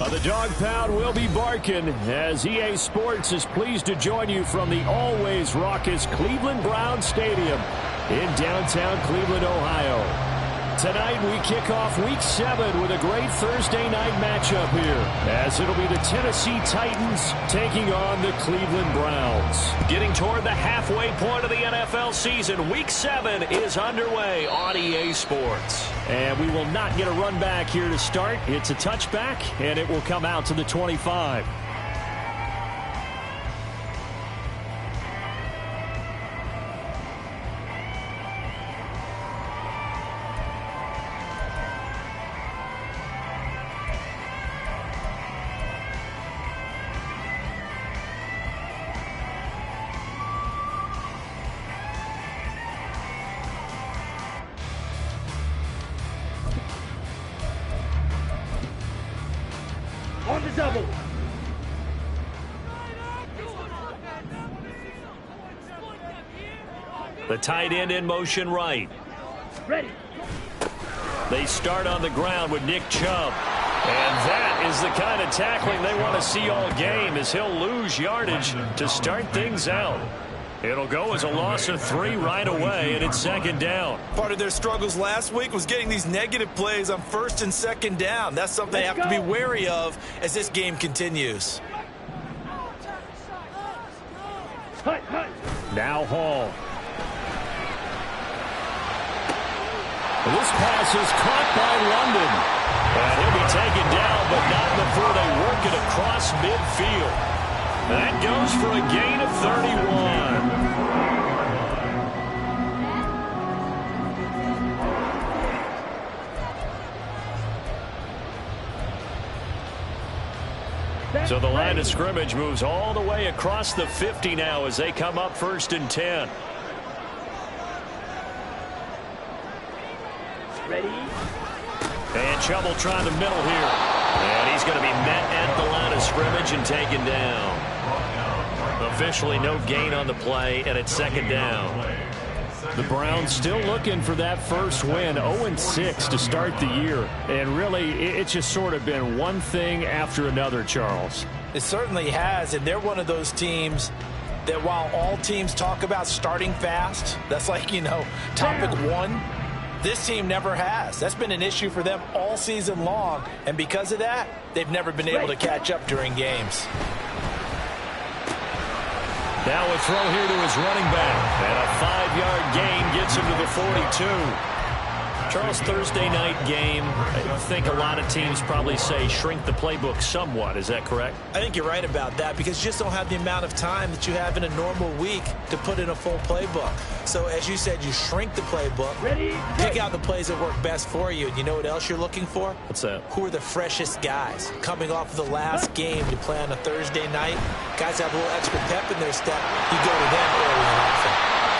The dog pound will be barking as EA Sports is pleased to join you from the always raucous Cleveland Browns Stadium in downtown Cleveland, Ohio. Tonight we kick off Week 7 with a great Thursday night matchup here, as it'll be the Tennessee Titans taking on the Cleveland Browns. Getting toward the halfway point of the NFL season, Week 7 is underway on EA Sports. And we will not get a run back here to start. It's a touchback, and it will come out to the 25. On the double. The tight end in motion right. Ready. They start on the ground with Nick Chubb. And that is the kind of tackling they want to see all game, as he'll lose yardage to start things out. It'll go as a loss of 3 right away, and it's second down. Part of their struggles last week was getting these negative plays on first and second down. That's something they have to be wary of as this game continues. Now Hall. This pass is caught by London. And he'll be taken down, but not before they work it across midfield. That goes for a gain of 31. So the line of scrimmage moves all the way across the 50 now as they come up first and 10. Ready. And Chubb will try the middle here. And he's going to be met at the line of scrimmage and taken down. Officially no gain on the play, and it's second down. The Browns still looking for that first win, 0-6 to start the year. And really, it's just sort of been one thing after another, Charles. It certainly has, and they're one of those teams that while all teams talk about starting fast, that's like, topic one, this team never has. That's been an issue for them all season long, and because of that, they've never been able to catch up during games. Now a throw here to his running back, and a 5-yard gain gets him to the 42. Charles, Thursday night game, I think a lot of teams probably say shrink the playbook somewhat. Is that correct? I think you're right about that because you just don't have the amount of time that you have in a normal week to put in a full playbook. So as you said, you shrink the playbook, pick out the plays that work best for you. And you know what else you're looking for? What's that? Who are the freshest guys coming off the last game to play on a Thursday night? Guys have a little extra pep in their step. You go to them early and often.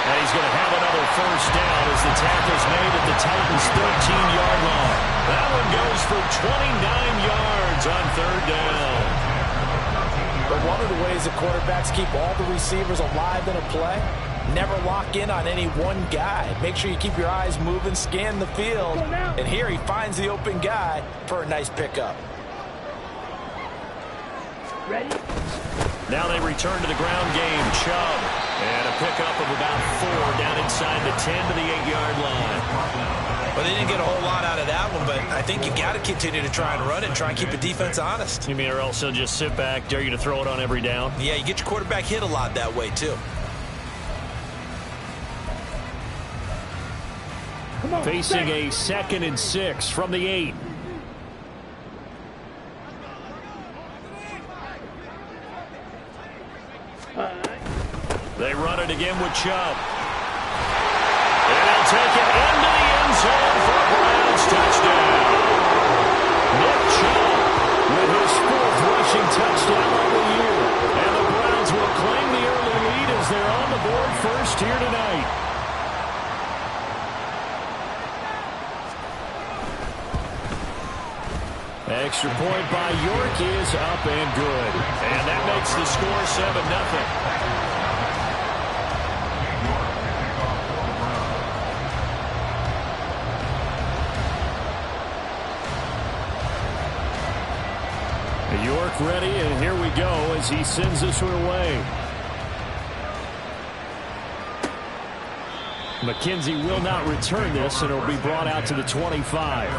And he's going to have another first down as the tackle's made at the Titans' 13-yard line. That one goes for 29 yards on third down. But one of the ways that quarterbacks keep all the receivers alive in a play, never lock in on any one guy. Make sure you keep your eyes moving, scan the field. And here he finds the open guy for a nice pickup. Ready? Now they return to the ground game. Chubb. And a pickup of about 4 down inside the 10 to the 8-yard line. Well, they didn't get a whole lot out of that one, but I think you got to continue to try and run it and try and keep the defense honest. You mean or else they'll just sit back, dare you to throw it on every down? Yeah, you get your quarterback hit a lot that way, too. Come on, Facing a 2nd and 6 from the 8. They run it again with Chubb. And they'll take it into the end zone for a Browns touchdown. Nick Chubb with his 4th rushing touchdown of the year. And the Browns will claim the early lead as they're on the board first here tonight. Extra point by York is up and good. And that makes the score 7-0. York ready, and here we go as he sends this one away. McKenzie will not return this, and it'll be brought out to the 25.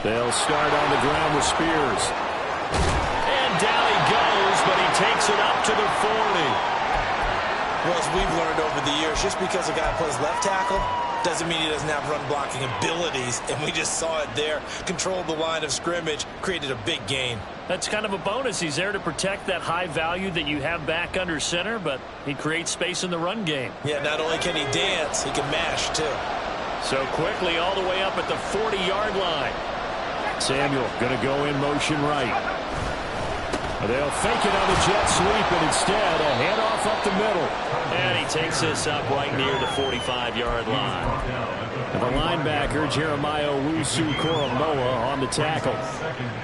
They'll start on the ground with Spears. And down he goes, but he takes it up to the 40. Well, as we've learned over the years, just because a guy plays left tackle doesn't mean he doesn't have run blocking abilities. And we just saw it there. Controlled the line of scrimmage, created a big gain. That's kind of a bonus. He's there to protect that high value that you have back under center, but he creates space in the run game. Yeah, not only can he dance, he can mash, too. So quickly all the way up at the 40-yard line. Samuel going to go in motion right. They'll fake it on the jet sweep, and instead a handoff up the middle. And he takes this up right near the 45-yard line. And the linebacker, Jeremiah Owusu-Koramoah, on the tackle.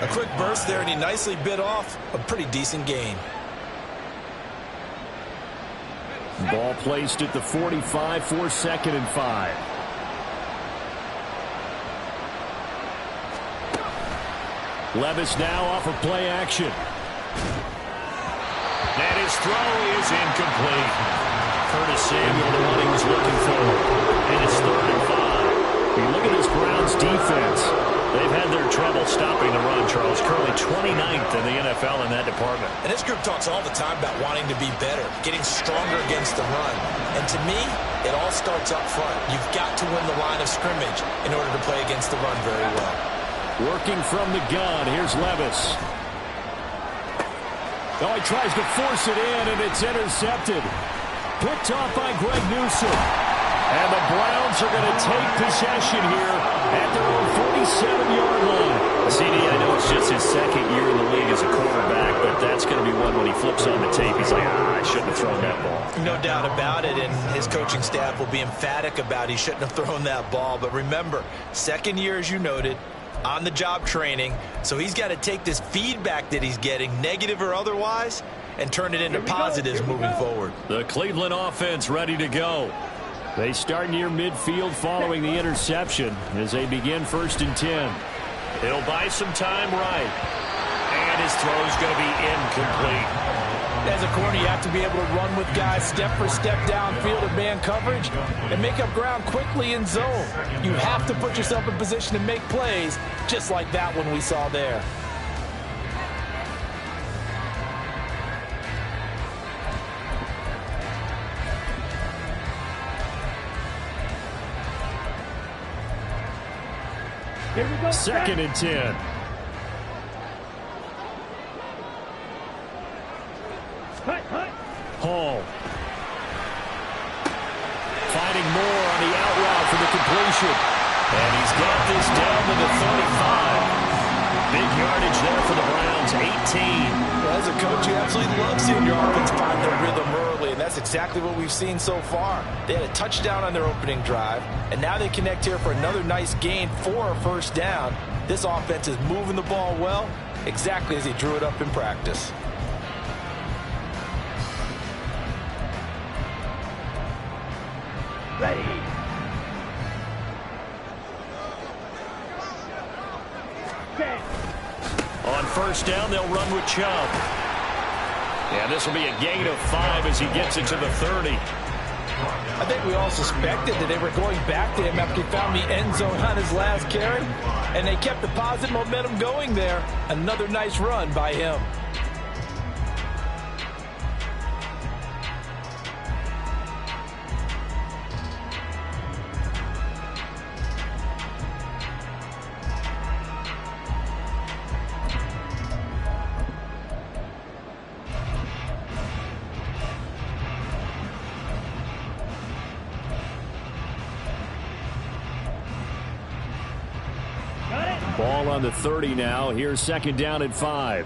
A quick burst there, and he nicely bit off a pretty decent gain. Ball placed at the 45 for 2nd and 5. Levis now off of play action. And his throw is incomplete. Curtis Samuel, the one he was looking for. And it's 3rd and 5. You look at this Browns defense. They've had their trouble stopping the run, Charles. Currently 29th in the NFL in that department. And this group talks all the time about wanting to be better, getting stronger against the run. And to me, it all starts up front. You've got to win the line of scrimmage in order to play against the run very well. Working from the gun, here's Levis. Oh, he tries to force it in, and it's intercepted. Picked off by Greg Newsome. And the Browns are going to take possession here at their own 47-yard line. CD, I know it's just his 2nd year in the league as a quarterback, but that's going to be one when he flips on the tape. He's like, I shouldn't have thrown that ball. No doubt about it, and his coaching staff will be emphatic about he shouldn't have thrown that ball. But remember, 2nd year, as you noted, on-the-job training, so he's got to take this feedback that he's getting, negative or otherwise, and turn it into positives moving forward. The Cleveland offense ready to go. They start near midfield following the interception as they begin 1st and 10. He'll buy some time right. And his throw's going to be incomplete. As a corner, you have to be able to run with guys step for step downfield in man coverage and make up ground quickly in zone. You have to put yourself in position to make plays, just like that one we saw there. Here we go. 2nd and 10. Hall. Finding more on the out route for the completion. And he's got this down to the 35. Big yardage there for the Browns, 18. Well, as a coach, you absolutely love seeing your offense find their rhythm early, and that's exactly what we've seen so far. They had a touchdown on their opening drive, and now they connect here for another nice gain for a 1st down. This offense is moving the ball well, exactly as he drew it up in practice. Ready. Set. On first down, they'll run with Chubb. And this will be a gain of 5 as he gets it to the 30. I think we all suspected that they were going back to him after he found the end zone on his last carry, and they kept the positive momentum going there. Another nice run by him. Ball on the 30 now. Here's second down at 5.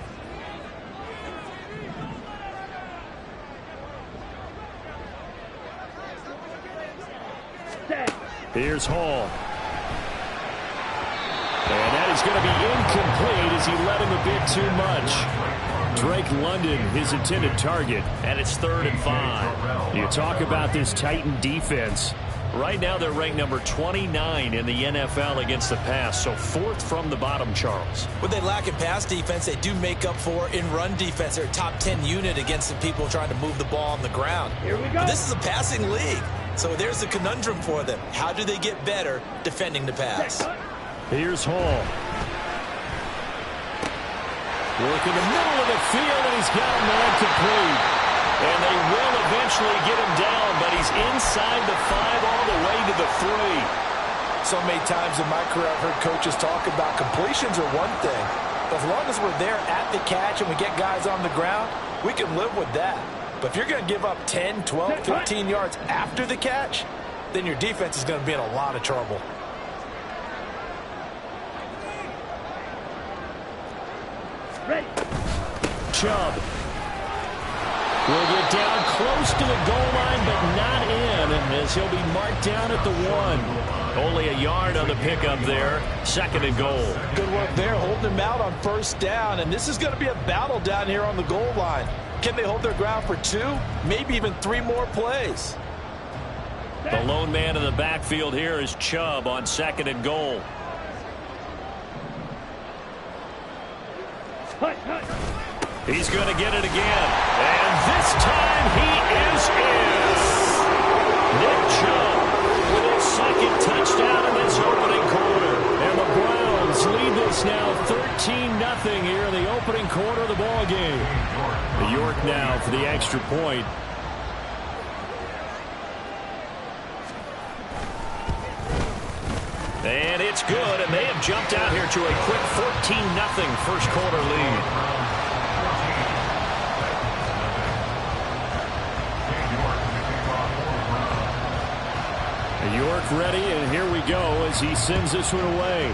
Set. Here's Hall. And that is going to be incomplete as he led him a bit too much. Drake London, his intended target, and it's 3rd and 5. You talk about this Titan defense. Right now, they're ranked number 29 in the NFL against the pass, so 4th from the bottom, Charles. What they lack in pass defense, they do make up for in run defense. They're a top 10 unit against the people trying to move the ball on the ground. Here we go. But this is a passing league, so there's the conundrum for them. How do they get better defending the pass? Here's Hall. Work in the middle of the field, and he's got a man complete. And they will eventually get him down, but he's inside the 5 all the way to the 3. So many times in my career, I've heard coaches talk about completions are one thing. But as long as we're there at the catch and we get guys on the ground, we can live with that. But if you're going to give up 10, 12, 15 yards after the catch, then your defense is going to be in a lot of trouble. Ready. Chubb will get down close to the goal line, but not in, as he'll be marked down at the 1. Only a yard on the pickup there. 2nd and goal. Good work there, holding him out on first down, and this is going to be a battle down here on the goal line. Can they hold their ground for 2, maybe even 3 more plays? The lone man in the backfield here is Chubb on 2nd and goal. He's going to get it again. And this time he is in. Nick Chubb with his 2nd touchdown in this opening quarter. And the Browns lead this now 13-0 here in the opening quarter of the ball game. York now for the extra point. And it's good, and they have jumped out here to a quick 14-0 first quarter lead. York ready, and here we go as he sends this one away.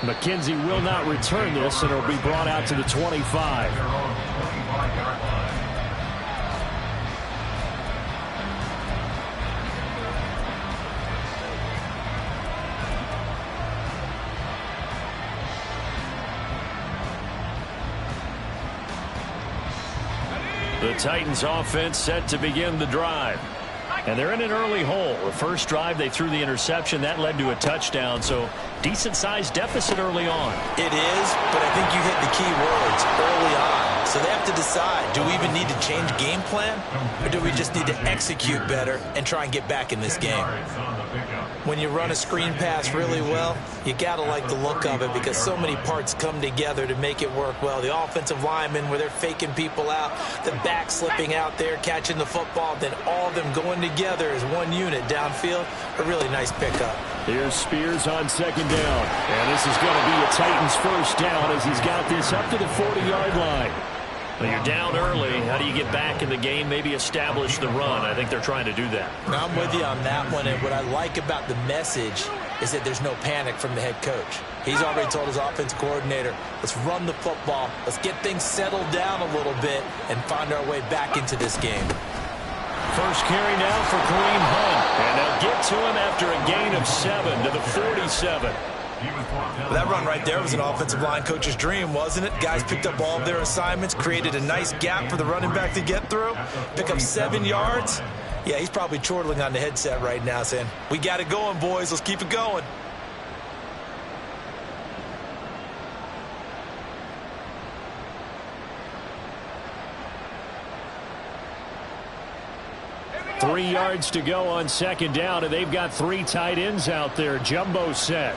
McKenzie will not return this, and it'll be brought out to the 25. The Titans offense set to begin the drive. And they're in an early hole. The first drive, they threw the interception. That led to a touchdown, so decent-sized deficit early on. It is, but I think you hit the key words early on. So they have to decide, do we even need to change game plan, or do we just need to execute better and try and get back in this game? When you run a screen pass really well, you got to like the look of it because so many parts come together to make it work well. The offensive linemen, where they're faking people out, the back slipping out there, catching the football, then all of them going together as one unit downfield. A really nice pickup. Here's Spears on 2nd down. And this is going to be a Titans first down as he's got this up to the 40-yard line. Well, you're down early. How do you get back in the game? Maybe establish the run. I think they're trying to do that. I'm with you on that one. And what I like about the message is that there's no panic from the head coach. He's already told his offense coordinator, let's run the football. Let's get things settled down a little bit and find our way back into this game. First carry now for Kareem Hunt. And they'll get to him after a gain of 7 to the 47. That run right there was an offensive line coach's dream, wasn't it? Guys picked up all of their assignments, created a nice gap for the running back to get through, pick up 7 yards. Yeah, he's probably chortling on the headset right now saying, we got it going, boys. Let's keep it going. Three yards to go on second down, and they've got 3 tight ends out there. Jumbo set.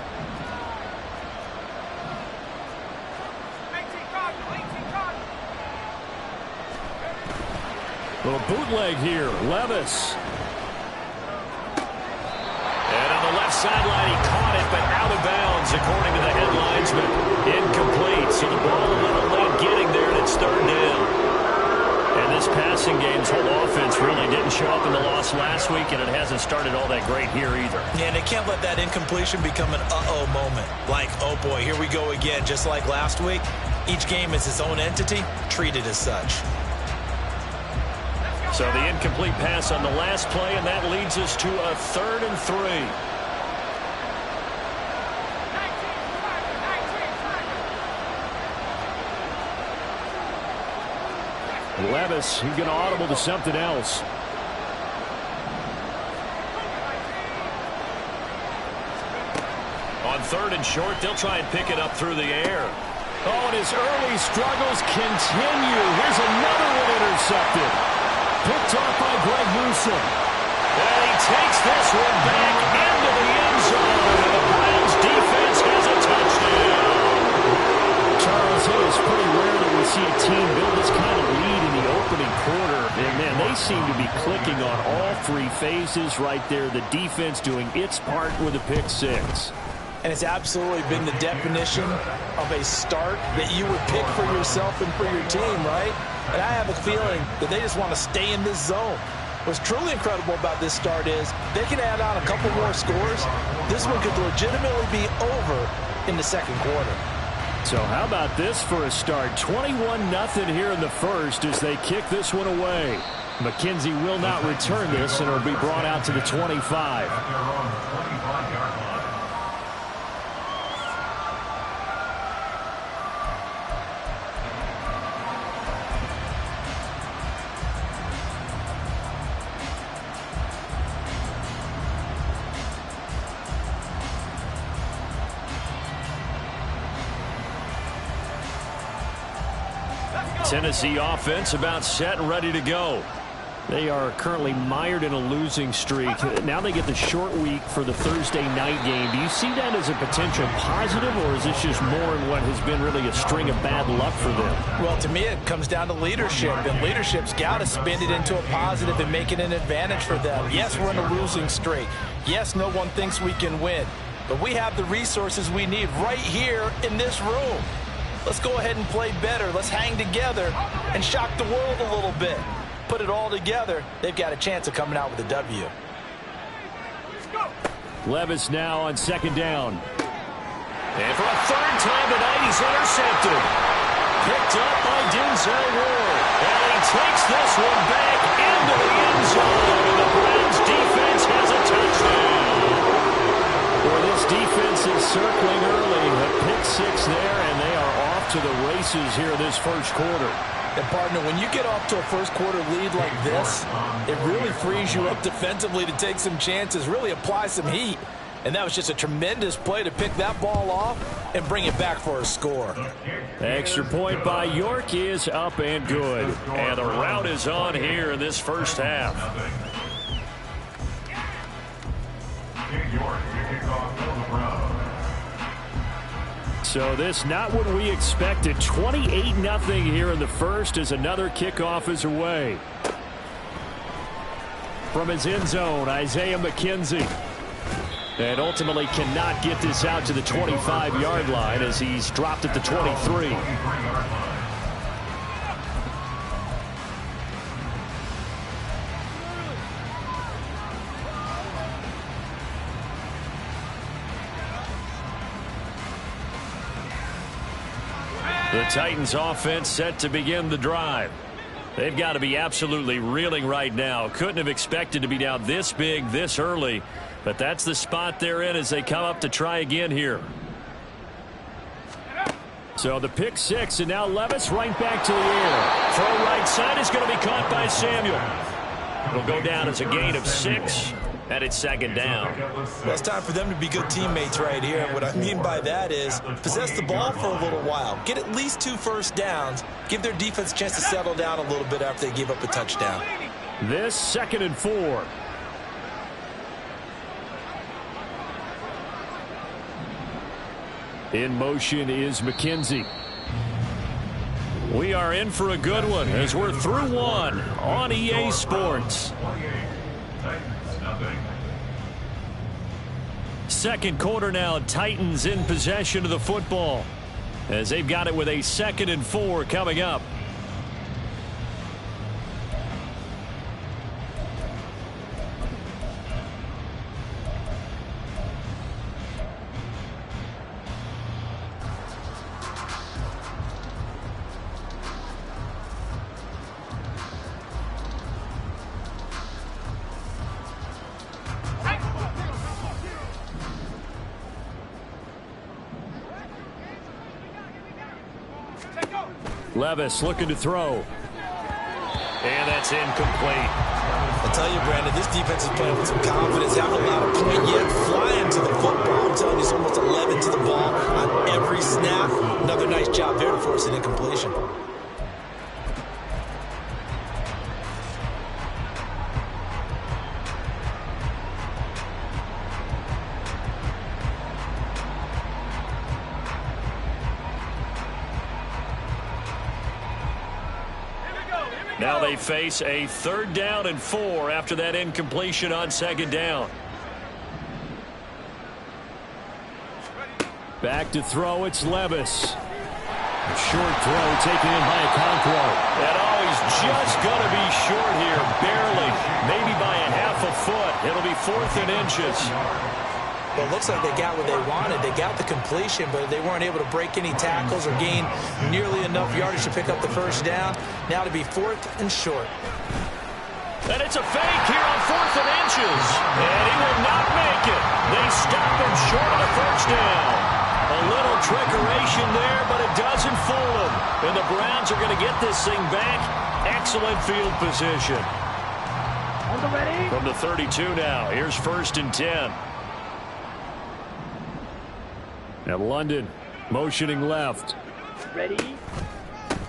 Little bootleg here. Levis. And on the left sideline, he caught it, but out of bounds, according to the head linesman. Incomplete. So the ball a little late getting there, and it's third down. And this passing game's whole offense really didn't show up in the loss last week, and it hasn't started all that great here either. Yeah, and they can't let that incompletion become an uh-oh moment. Like, oh boy, here we go again, just like last week. Each game is its own entity, treated as such. So the incomplete pass on the last play, and that leads us to a 3rd and 3. Levis, he's going to audible to something else. On 3rd and short, they'll try and pick it up through the air. Oh, and his early struggles continue. Here's another one intercepted. Picked off by Greg Newsom. And he takes this one back into the end zone. And the Browns defense has a touchdown. Charles, it is pretty rare that we see a team build this kind of lead in the opening quarter. And, man, they seem to be clicking on all 3 phases right there. The defense doing its part with a pick 6. And it's absolutely been the definition of a start that you would pick for yourself and for your team, right? And I have a feeling that they just want to stay in this zone. What's truly incredible about this start is they can add on a couple more scores. This one could legitimately be over in the second quarter. So how about this for a start? 21-0 here in the first as they kick this one away. McKenzie will not return this, and it'll be brought out to the 25. Tennessee offense about set and ready to go. They are currently mired in a losing streak. Now they get the short week for the Thursday night game. Do you see that as a potential positive, or is this just more in what has been really a string of bad luck for them? Well, to me, it comes down to leadership, and leadership's got to spin it into a positive and make it an advantage for them. Yes, we're in a losing streak. Yes, no one thinks we can win, but we have the resources we need right here in this room. Let's go ahead and play better. Let's hang together and shock the world a little bit. Put it all together, they've got a chance of coming out with a W. Levis now on second down. And for a 3rd time tonight, he's intercepted. Picked up by Denzel Ward. And he takes this one back into the end zone. And the Browns defense has a touchdown. Boy, this defense is circling early. A pick 6 there, and they are off to the races here this first quarter. And, partner, when you get off to a first-quarter lead like this, it really frees you up defensively to take some chances, really apply some heat. And that was just a tremendous play to pick that ball off and bring it back for a score. Extra point by York is up and good. And the route is on here in this first half. So this not what we expected. 28-0 here in the first as another kickoff is away. From his end zone, Isaiah McKenzie. And ultimately cannot get this out to the 25-yard line as he's dropped at the 23. The Titans offense set to begin the drive. They've got to be absolutely reeling right now. Couldn't have expected to be down this big this early, but that's the spot they're in as they come up to try again here. So the pick six, and now Levis right back to the air. Throw right side is going to be caught by Samuel. It'll go down as a gain of 6, and it's second down. Well, it's time for them to be good teammates right here. And what I mean by that is possess the ball for a little while. Get at least 2 first downs. Give their defense a chance to settle down a little bit after they give up a touchdown. This 2nd and 4. In motion is McKenzie. We are in for a good one as we're through one on EA Sports. Second quarter now, Titans in possession of the football as they've got it with a 2nd and 4 coming up. Levis looking to throw. And that's incomplete. I'll tell you, Brandon, this defense is playing with some confidence. Haven't allowed a point yet. Flying to the football. I'm telling you, it's almost 11 to the ball on every snap. Another nice job there to force an incompletion. Now they face a 3rd down and 4 after that incompletion on 2nd down. Back to throw, it's Levis. A short throw taken in by Okonkwo. And he's just going to be short here, barely. Maybe by a half a foot. It'll be 4th and inches. Well, it looks like they got what they wanted. They got the completion, but they weren't able to break any tackles or gain nearly enough yardage to pick up the first down. Now to be 4th and short. And it's a fake here on 4th and inches. And he will not make it. They stop him short of the first down. A little trickeration there, but it doesn't fool him. And the Browns are going to get this thing back. Excellent field position. From the 32 now. Here's 1st and 10. And London motioning left. Ready.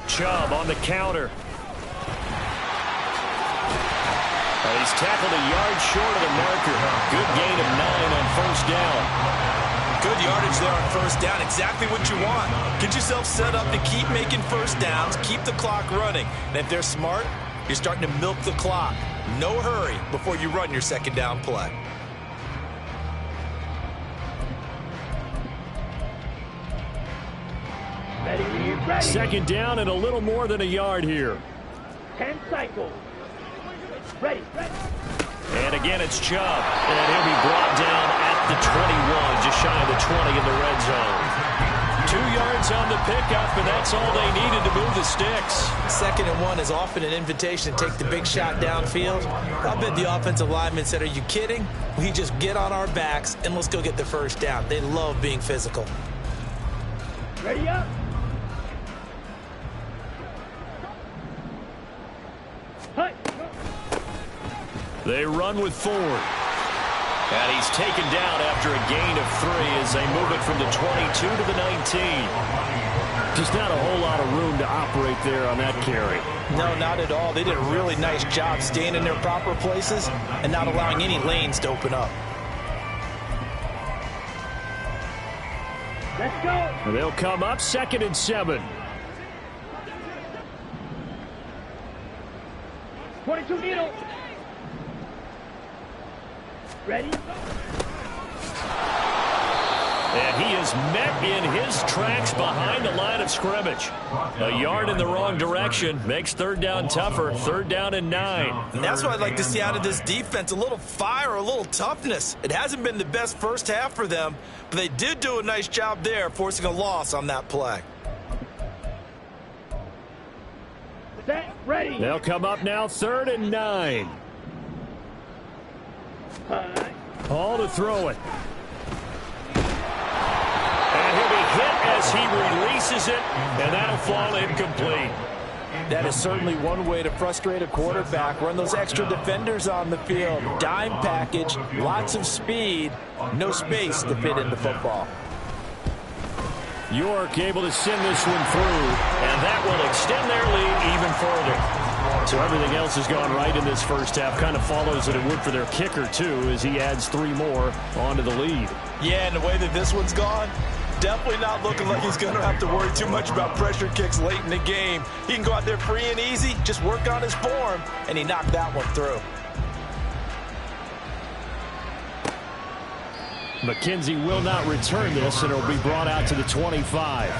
Chubb on the counter. And he's tackled a yard short of the marker. Good gain of 9 on 1st down. Good yardage there on 1st down. Exactly what you want. Get yourself set up to keep making 1st downs. Keep the clock running. And if they're smart, you're starting to milk the clock. No hurry before you run your 2nd down play. Ready. 2nd down and a little more than a yard here. 10 cycles. Ready. And again, it's Chubb. And he'll be brought down at the 21, just shy of the 20 in the red zone. 2 yards on the pickup, and that's all they needed to move the sticks. 2nd and 1 is often an invitation to take the big shot downfield. I bet the offensive lineman said, are you kidding? We just get on our backs and let's go get the first down. They love being physical. Ready up. They run with Ford. And he's taken down after a gain of 3 as they move it from the 22 to the 19. Just not a whole lot of room to operate there on that carry. No, not at all. They did a really nice job staying in their proper places and not allowing any lanes to open up. Let's go. And they'll come up 2nd and 7. 22 needle. Ready? And he is met in his tracks behind the line of scrimmage. A yard in the wrong direction makes 3rd down tougher. 3rd down and 9. And that's what I'd like to see out of this defense. A little fire, a little toughness. It hasn't been the best first half for them, but they did do a nice job there, forcing a loss on that play. Set. Ready. They'll come up now 3rd and 9. Hall to throw it. And he'll be hit as this. He releases it, and that'll fall incomplete. That is certainly one way to frustrate a quarterback. Run those extra defenders on the field. Dime package, lots of speed, no space to fit into football. York able to send this one through, and that will extend their lead even further. So everything else has gone right in this first half. Kind of follows that it would for their kicker, too, as he adds 3 more onto the lead. Yeah, and the way that this one's gone, definitely not looking like he's going to have to worry too much about pressure kicks late in the game. He can go out there free and easy, just work on his form, and he knocked that one through. McKenzie will not return this, and it'll be brought out to the 25.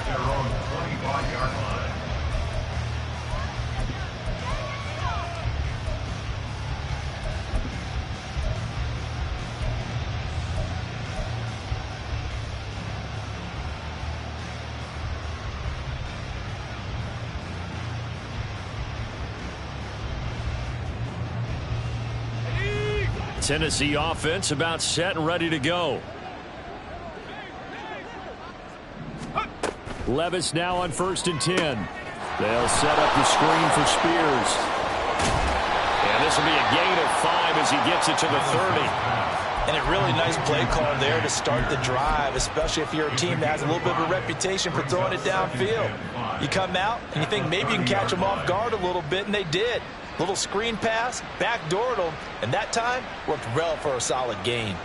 Tennessee offense about set and ready to go. Levis now on 1st and 10. They'll set up the screen for Spears. And this will be a gain of 5 as he gets it to the 30. And a really nice play call there to start the drive, especially if you're a team that has a little bit of a reputation for throwing it downfield. You come out and you think maybe you can catch them off guard a little bit, and they did. Little screen pass, backdoored them, and that time worked well for a solid gain.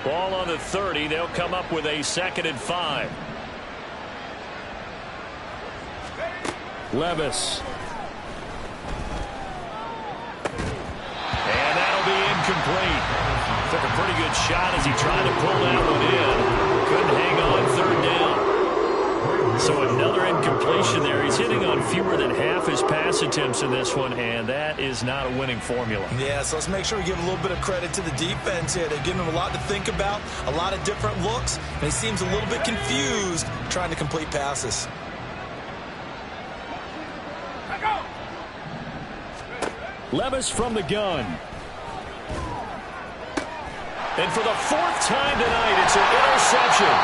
Ball on the 30. They'll come up with a 2nd and 5. Levis. And that'll be incomplete. Took a pretty good shot as he tried to pull that one in. Couldn't hang on 3rd down. So another incompletion there. He's hitting on fewer than half his pass attempts in this one, and that is not a winning formula. Yeah, so let's make sure we give a little bit of credit to the defense here. They're giving him a lot to think about, a lot of different looks, and he seems a little bit confused trying to complete passes. Levis from the gun. And for the 4th time tonight, it's an interception.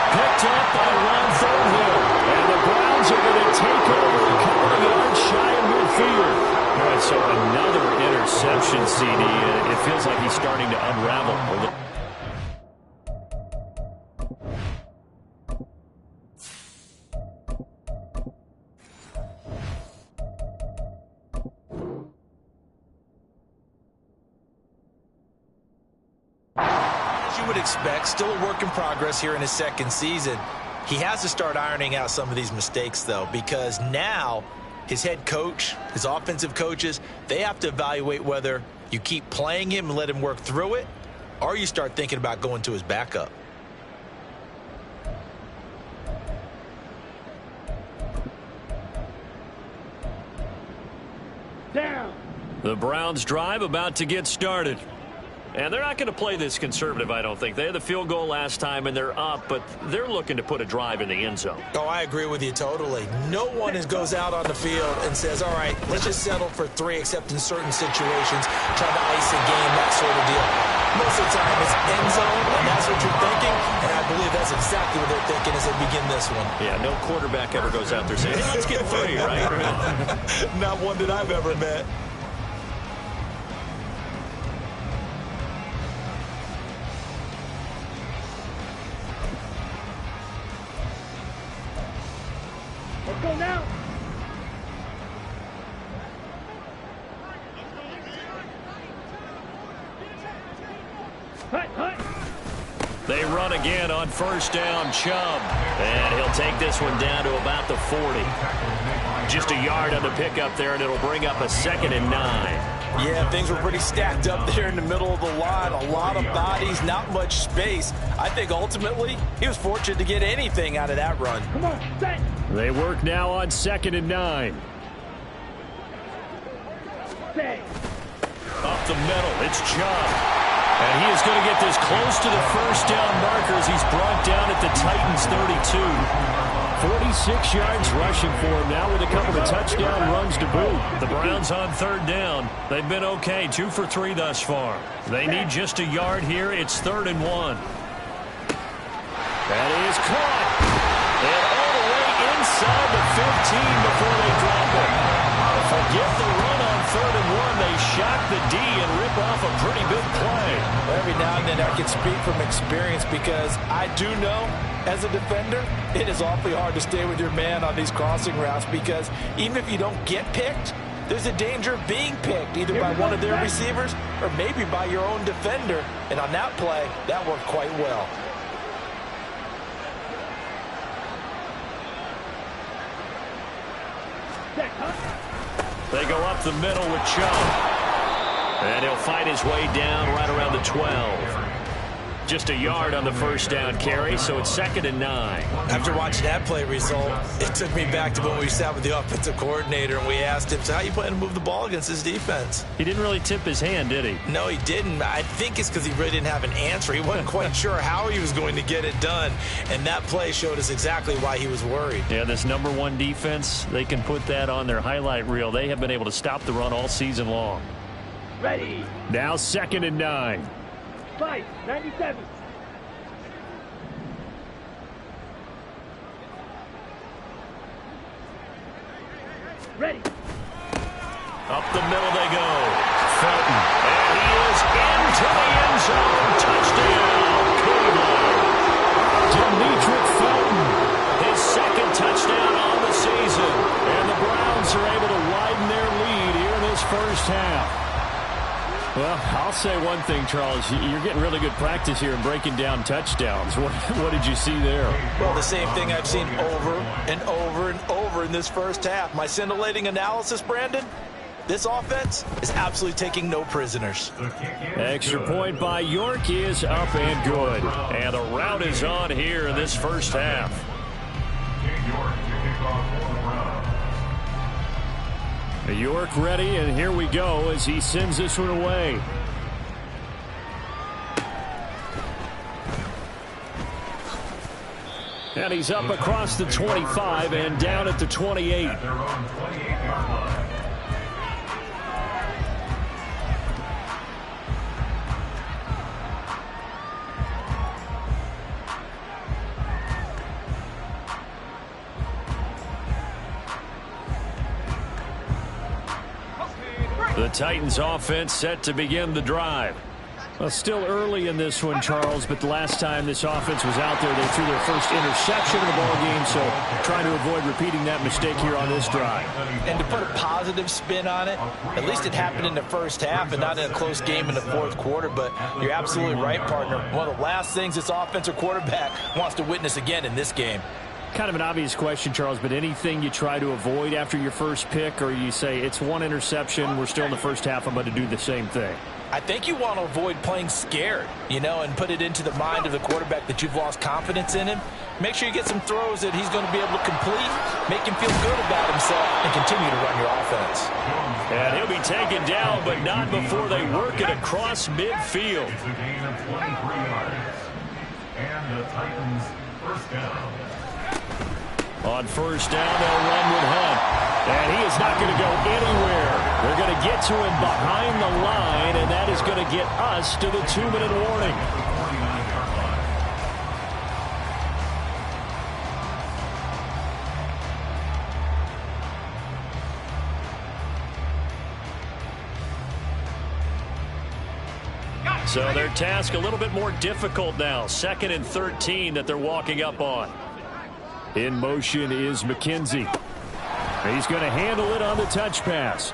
Picked up by Ron Thornhill. And the Browns are going to take over a couple of yards shy of midfield. All right, so another interception, CD. It feels like he's starting to unravel a little. Expect. Still a work in progress here in his 2nd season. He has to start ironing out some of these mistakes, though, because now his head coach, his offensive coaches, they have to evaluate whether you keep playing him and let him work through it, or you start thinking about going to his backup. Down. The Browns drive about to get started. And they're not going to play this conservative, I don't think. They had the field goal last time, and they're up, but they're looking to put a drive in the end zone. Oh, I agree with you totally. No one goes out on the field and says, all right, let's just settle for 3, except in certain situations, trying to ice a game, that sort of deal. Most of the time, it's end zone, and that's what you're thinking, and I believe that's exactly what they're thinking as they begin this one. Yeah, no quarterback ever goes out there saying, hey, let's get 3, right? Not one that I've ever met. Let's go now. They run again on 1st down, Chubb. And he'll take this one down to about the 40. Just a yard on the pickup there, and it'll bring up a 2nd and 9. Yeah, things were pretty stacked up there in the middle of the line. A lot of bodies, not much space. I think ultimately he was fortunate to get anything out of that run. Come on, set. They work now on 2nd and 9. Set. Up the middle, it's Chubb. And he is going to get this close to the 1st down markers. He's brought down at the Titans 32. 46 yards rushing for him now with a couple of touchdown runs to boot. The Browns on 3rd down. They've been okay, 2 for 3 thus far. They need just a yard here. It's 3rd and 1. That is caught. And all the way inside the 15 before they drop it. Forget the run on 3rd and 1. They shock the D and rip off a pretty big play. Every now and then I can speak from experience because I do know as a defender it is awfully hard to stay with your man on these crossing routes because even if you don't get picked, there's a danger of being picked either by one of their receivers or maybe by your own defender. And on that play, that worked quite well. They go up the middle with Chubb. And he'll fight his way down right around the 12. Just a yard on the first down carry, so it's 2nd and 9. After watching that play result, it took me back to when we sat with the offensive coordinator and we asked him, so how you plan to move the ball against this defense? He didn't really tip his hand, did he? No, he didn't. I think it's because he really didn't have an answer. He wasn't quite sure how he was going to get it done, and that play showed us exactly why he was worried. Yeah, this #1 defense, they can put that on their highlight reel. They have been able to stop the run all season long. Ready. Now 2nd and 9. 97. Ready. Up the middle they go. Felton. And he is into the end zone. Touchdown, Cleveland. Demetric Felton, his 2nd touchdown on the season. And the Browns are able to widen their lead here in this first half. Well, I'll say one thing, Charles. You're getting really good practice here in breaking down touchdowns. What did you see there? Well, the same thing I've seen over and over and over in this first half. My scintillating analysis, Brandon, this offense is absolutely taking no prisoners. Extra point by York is up and good. And the route is on here in this first half. York ready, and here we go as he sends this one away. And he's up across the 25 and down at the 28. The Titans offense set to begin the drive. Well, still early in this one, Charles, but the last time this offense was out there, they threw their first interception of the ball game, so trying to avoid repeating that mistake here on this drive. And to put a positive spin on it, at least it happened in the first half and not in a close game in the 4th quarter, but you're absolutely right, partner. One of the last things this offensive quarterback wants to witness again in this game. Kind of an obvious question, Charles, but anything you try to avoid after your first pick, or you say it's one interception, we're still in the first half, I'm going to do the same thing? I think you want to avoid playing scared, and put it into the mind of the quarterback that you've lost confidence in him. Make sure you get some throws that he's going to be able to complete, make him feel good about himself, and continue to run your offense. And he'll be taken down, but not before they work it across midfield. And the Titans first down. On first down, they'll run with Hunt. And he is not going to go anywhere. They're going to get to him behind the line, and that is going to get us to the 2-minute warning. So their task a little bit more difficult now. 2nd and 13 that they're walking up on. In motion is McKenzie. He's going to handle it on the touch pass.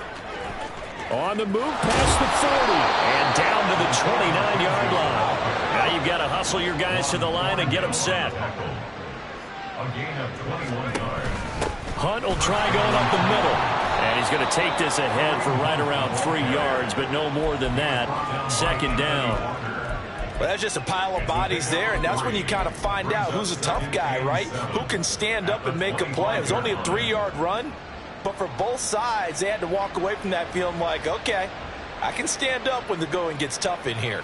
On the move past the 40 and down to the 29-yard line. Now you've got to hustle your guys to the line and get them set. A gain of 21 yards. Hunt will try going up the middle. And he's going to take this ahead for right around 3 yards, but no more than that. 2nd down. Well, that's just a pile of bodies there, and that's when you kind of find out who's a tough guy, right? Who can stand up and make a play. It was only a 3-yard run, but for both sides, they had to walk away from that feeling like, okay, I can stand up when the going gets tough in here.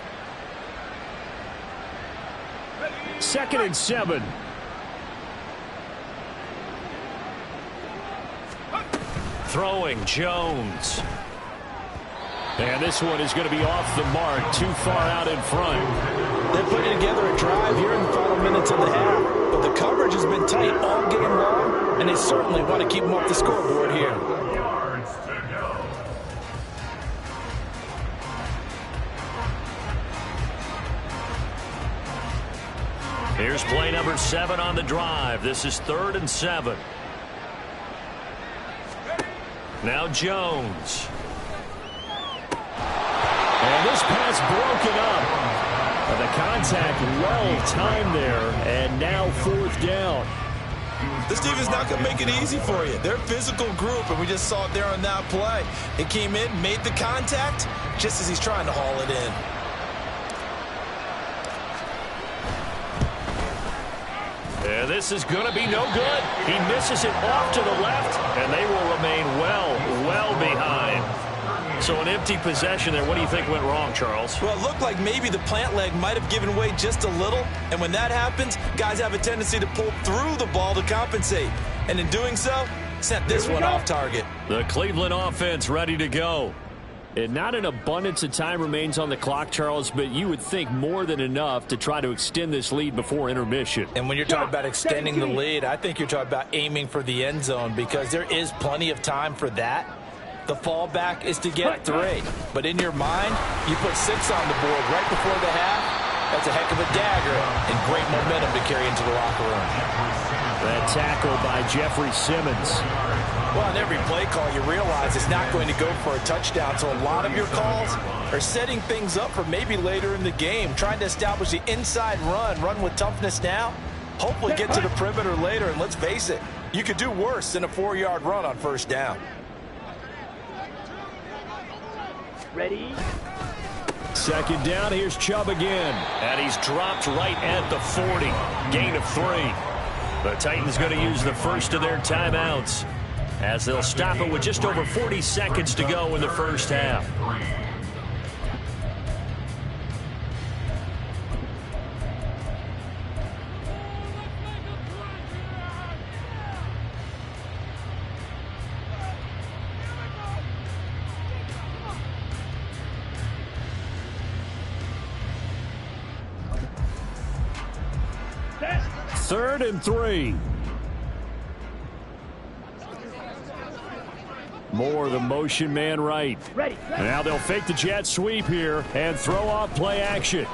2nd and 7. Throwing Jones. And this one is going to be off the mark, too far out in front. They're putting together a drive here in the final minutes of the half. But the coverage has been tight all game long, and they certainly want to keep them off the scoreboard here. Yards to go. Here's play number 7 on the drive. This is 3rd and 7. Now Jones. And this pass broken up. The contact well timed there, and now 4th down. This team is not going to make it easy for you. They're a physical group, and we just saw it there on that play. He came in, made the contact, just as he's trying to haul it in. And this is going to be no good. He misses it off to the left, and they will remain well behind. So an empty possession there. What do you think went wrong, Charles? Well, it looked like maybe the plant leg might have given way just a little. And when that happens, guys have a tendency to pull through the ball to compensate. And in doing so, sent this one off target. The Cleveland offense ready to go. And not an abundance of time remains on the clock, Charles, but you would think more than enough to try to extend this lead before intermission. And when you're talking about extending the lead, I think you're talking about aiming for the end zone, because there is plenty of time for that. The fallback is to get 3. But in your mind, you put 6 on the board right before the half. That's a heck of a dagger and great momentum to carry into the locker room. That tackle by Jeffrey Simmons. Well, on every play call, you realize it's not going to go for a touchdown. So a lot of your calls are setting things up for maybe later in the game, trying to establish the inside run with toughness now, hopefully get to the perimeter later. And let's face it, you could do worse than a 4-yard run on 1st down. Ready? 2nd down, here's Chubb again. And he's dropped right at the 40. Gain of 3. The Titans going to use the first of their timeouts, as they'll stop it with just over 40 seconds to go in the first half. Third and 3. More the motion man right. Ready. Now they'll fake the jet sweep here and throw off play action. He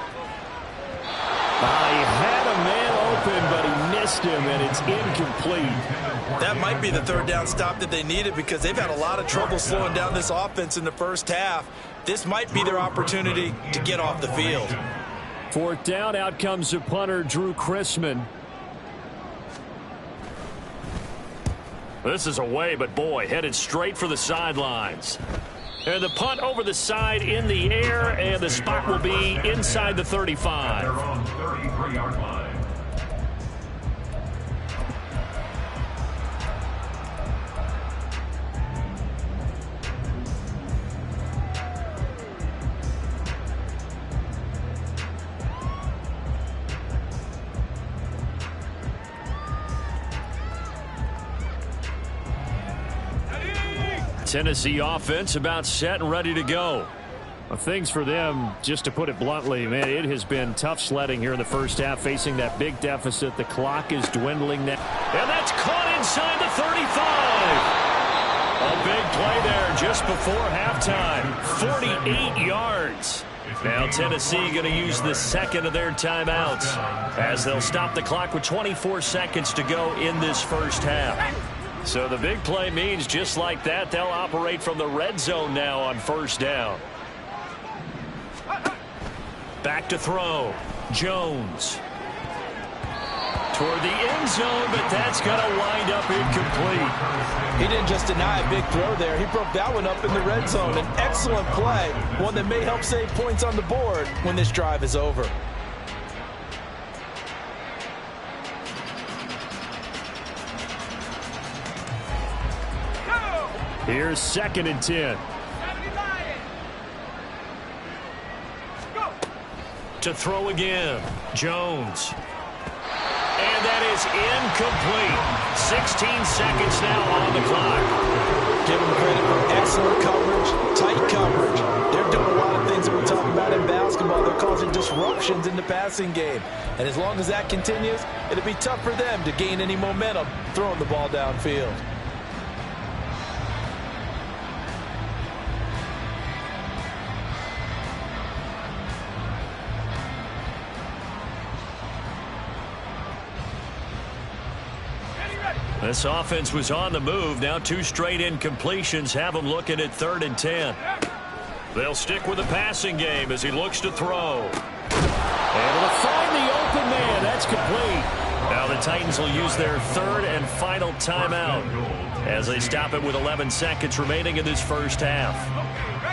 had a man open, but he missed him, and it's incomplete. That might be the 3rd down stop that they needed, because they've had a lot of trouble slowing down this offense in the first half. This might be their opportunity to get off the field. 4th down, out comes the punter, Drew Chrisman. This is away, but boy, headed straight for the sidelines. And the punt over the side in the air, and the spot will be inside the 35. They're on 33-yard line. Tennessee offense about set and ready to go. Well, things for them, just to put it bluntly, man, it has been tough sledding here in the first half, facing that big deficit. The clock is dwindling now. And that's caught inside the 35. A big play there just before halftime. 48 yards. Now Tennessee going to use the 2nd of their timeouts, as they'll stop the clock with 24 seconds to go in this first half. So the big play means just like that, they'll operate from the red zone now on 1st down. Back to throw. Jones. Toward the end zone, but that's going to wind up incomplete. He didn't just deny a big throw there. He broke that one up in the red zone. An excellent play, one that may help save points on the board when this drive is over. Here's 2nd and 10. To throw again. Jones. And that is incomplete. 16 seconds now on the clock. Give them credit for excellent coverage, tight coverage. They're doing a lot of things that we talk about about in basketball. They're causing disruptions in the passing game. And as long as that continues, it'll be tough for them to gain any momentum throwing the ball downfield. This offense was on the move. Now 2 straight incompletions have them looking at 3rd and 10. They'll stick with the passing game as he looks to throw. Able to find the open man. That's complete. Now the Titans will use their 3rd and final timeout as they stop it with 11 seconds remaining in this first half.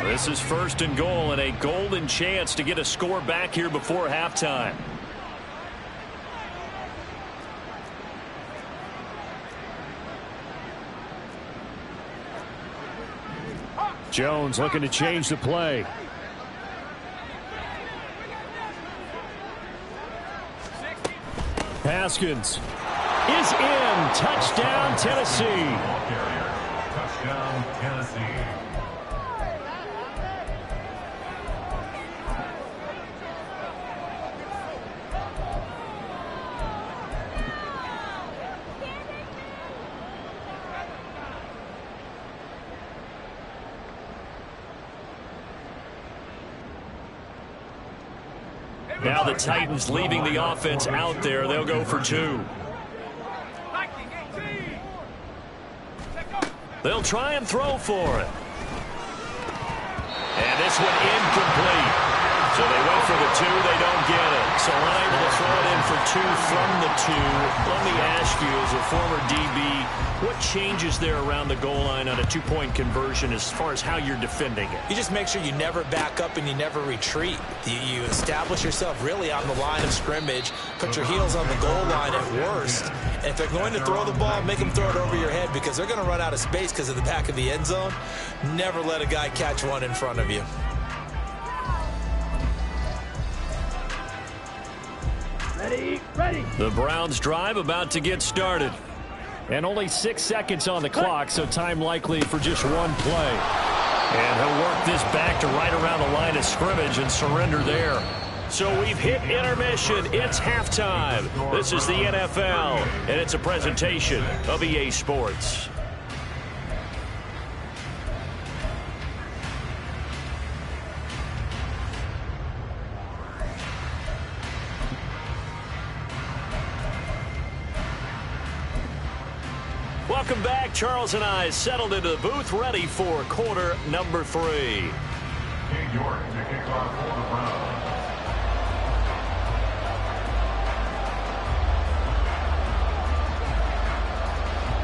This is 1st and goal and a golden chance to get a score back here before halftime. Jones looking to change the play. Haskins is in. Touchdown, Tennessee. Touchdown, Tennessee. Now the Titans leaving the offense out there. They'll go for 2. They'll try and throw for it. And this one incomplete. So they went for the 2. They don't get it. So unable to throw it in for 2 from the 2. Let me ask you, as a former DB, what changes there around the goal line on a 2-point conversion as far as how you're defending it? You just make sure you never back up and you never retreat. You establish yourself really on the line of scrimmage, put your heels on the goal line at worst. And if they're going to throw the ball, make them throw it over your head because they're going to run out of space because of the back of the end zone. Never let a guy catch one in front of you. Ready. The Browns drive about to get started. And only 6 seconds on the clock, so time likely for just 1 play. And he'll work this back to right around the line of scrimmage and surrender there. So we've hit intermission. It's halftime. This is the NFL, and it's a presentation of EA Sports. Welcome back. Charles and I settled into the booth, ready for quarter number 3. King York to kick off for the Browns.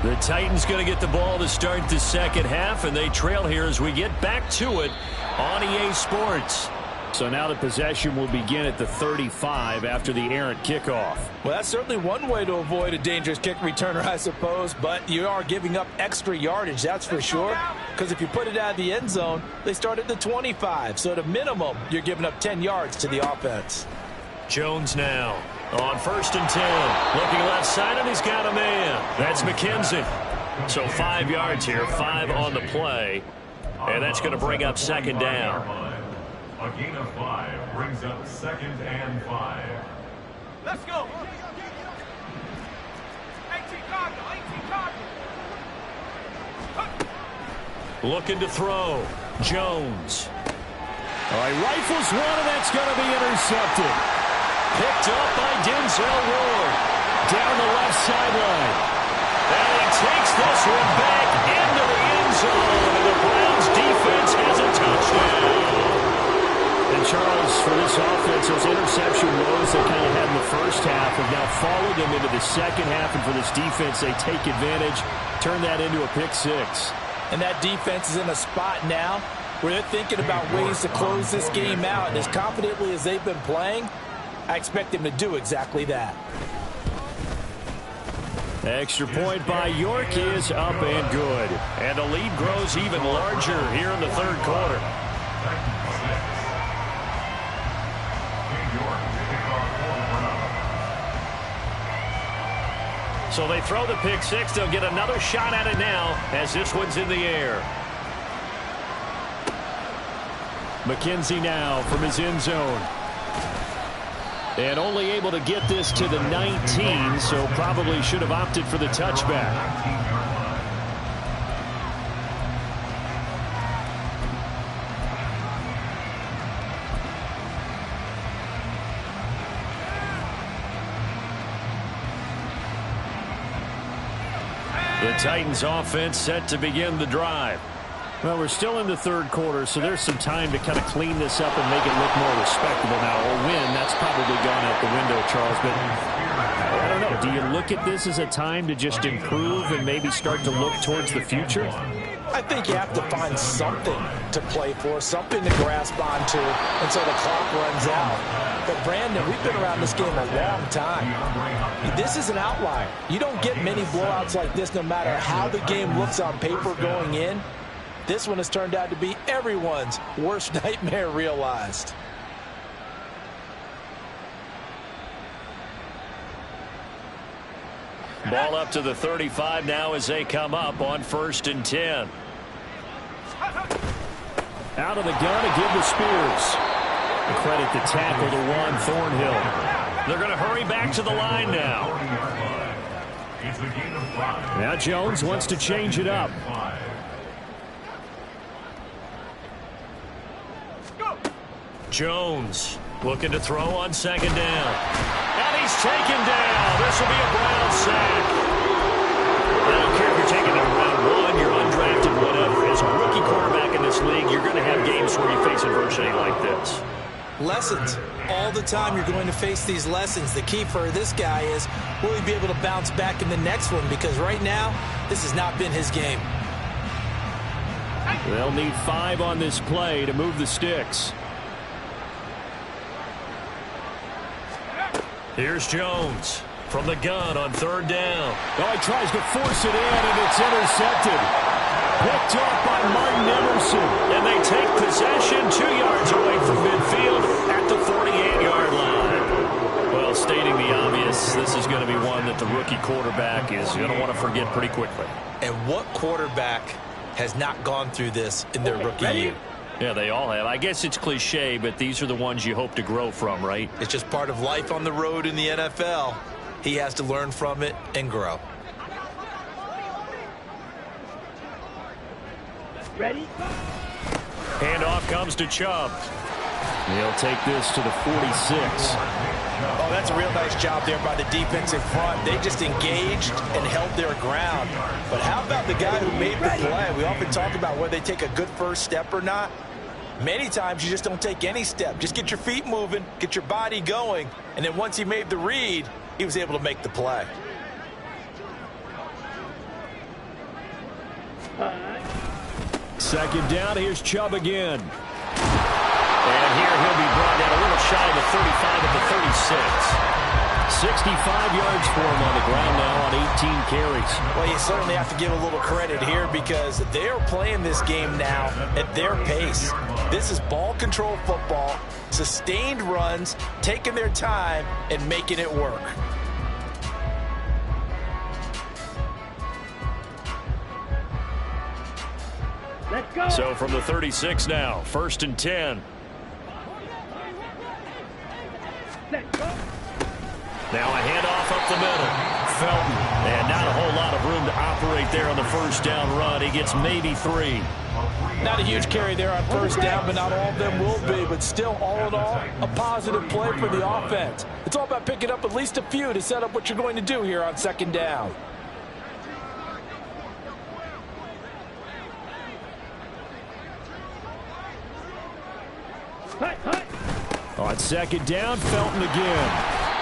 The Titans going to get the ball to start the second half, and they trail here as we get back to it on EA Sports. So now the possession will begin at the 35 after the errant kickoff. Well, that's certainly one way to avoid a dangerous kick returner, I suppose, but you are giving up extra yardage, that's for sure, because if you put it out of the end zone, they start at the 25, so at a minimum, you're giving up 10 yards to the offense. Jones now on 1st and 10, looking left side, and he's got a man. That's McKenzie. So 5 yards here, 5 on the play, and that's going to bring up 2nd down. A gain of 5 brings up 2nd and 5. Let's go. 18 Cardinal. Looking to throw. Jones. All right, rifles one, and that's going to be intercepted. Picked up by Denzel Ward. Down the left sideline. And he takes this one back into the end zone. And the Browns defense has a touchdown. And Charles, for this offense, those interception woes they kind of had in the first half have now followed them into the second half. And for this defense, they take advantage, turn that into a pick 6. And that defense is in a spot now where they're thinking about ways to close this game out. And as confidently as they've been playing, I expect them to do exactly that. Extra point by York is up and good. And the lead grows even larger here in the third quarter. So they throw the pick 6. They'll get another shot at it now as this one's in the air. McKenzie now from his end zone. And only able to get this to the 19, so probably should have opted for the touchback. The Titans offense set to begin the drive. Well, we're still in the third quarter, so there's some time to kind of clean this up and make it look more respectable now. A win, that's probably gone out the window, Charles. But I don't know. Do you look at this as a time to just improve and maybe start to look towards the future? I think you have to find something to play for, something to grasp onto until the clock runs out. But, Brandon, we've been around this game a long time. This is an outlier. You don't get many blowouts like this no matter how the game looks on paper going in. This one has turned out to be everyone's worst nightmare realized. Ball up to the 35 now as they come up on 1st and 10. Out of the gun again to Spears. The credit the tackle to Juan Thornhill. They're going to hurry back to the line now. Now Jones wants to change it up. Jones looking to throw on 2nd down. And he's taken down. This will be a Brown sack. I don't care if you're taking it in round 1, you're undrafted, whatever. As a rookie quarterback in this league, you're going to have games where you face adversity like this. Lessons. All the time you're going to face these lessons. The key for this guy is, will he be able to bounce back in the next one? Because right now, this has not been his game. They'll need 5 on this play to move the sticks. Here's Jones from the gun on 3rd down. Oh, he tries to force it in, and it's intercepted. Picked off by Martin Emerson. And they take possession 2 yards away from midfield at the 48-yard line. Well, stating the obvious, this is going to be one that the rookie quarterback is going to want to forget pretty quickly. And what quarterback has not gone through this in their rookie year? Yeah, they all have. I guess it's cliche, but these are the ones you hope to grow from, right? It's just part of life on the road in the NFL. He has to learn from it and grow. Ready? Handoff comes to Chubb. He'll take this to the 46. Oh, that's a real nice job there by the defensive front. They just engaged and held their ground. But how about the guy who made the play? We often talk about whether they take a good first step or not. Many times you just don't take any step. Just get your feet moving, get your body going, and then once he made the read, he was able to make the play. Second down, here's Chubb again. And here he'll be brought down a little shy of the 35 at the 36. 65 yards for him on the ground now on 18 carries. Well, you certainly have to give a little credit here because they're playing this game now at their pace. This is ball control football, sustained runs, taking their time and making it work. Let's go. So from the 36 now, 1st and 10. Let's go. Now a handoff up the middle. Felton. And not a whole lot of room to operate there on the 1st down run. He gets maybe 3. Not a huge carry there on 1st down, but not all of them will be. But still, all in all, a positive play for the offense. It's all about picking up at least a few to set up what you're going to do here on 2nd down. On 2nd down, Felton again.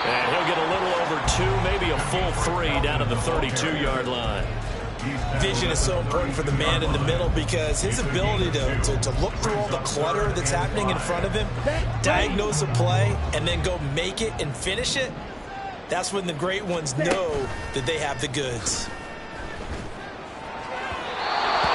And he'll get a little over 2, maybe a full 3 down to the 32-yard line. Vision is so important for the man in the middle because his ability to look through all the clutter that's happening in front of him, diagnose a play, and then go make it and finish it, that's when the great ones know that they have the goods.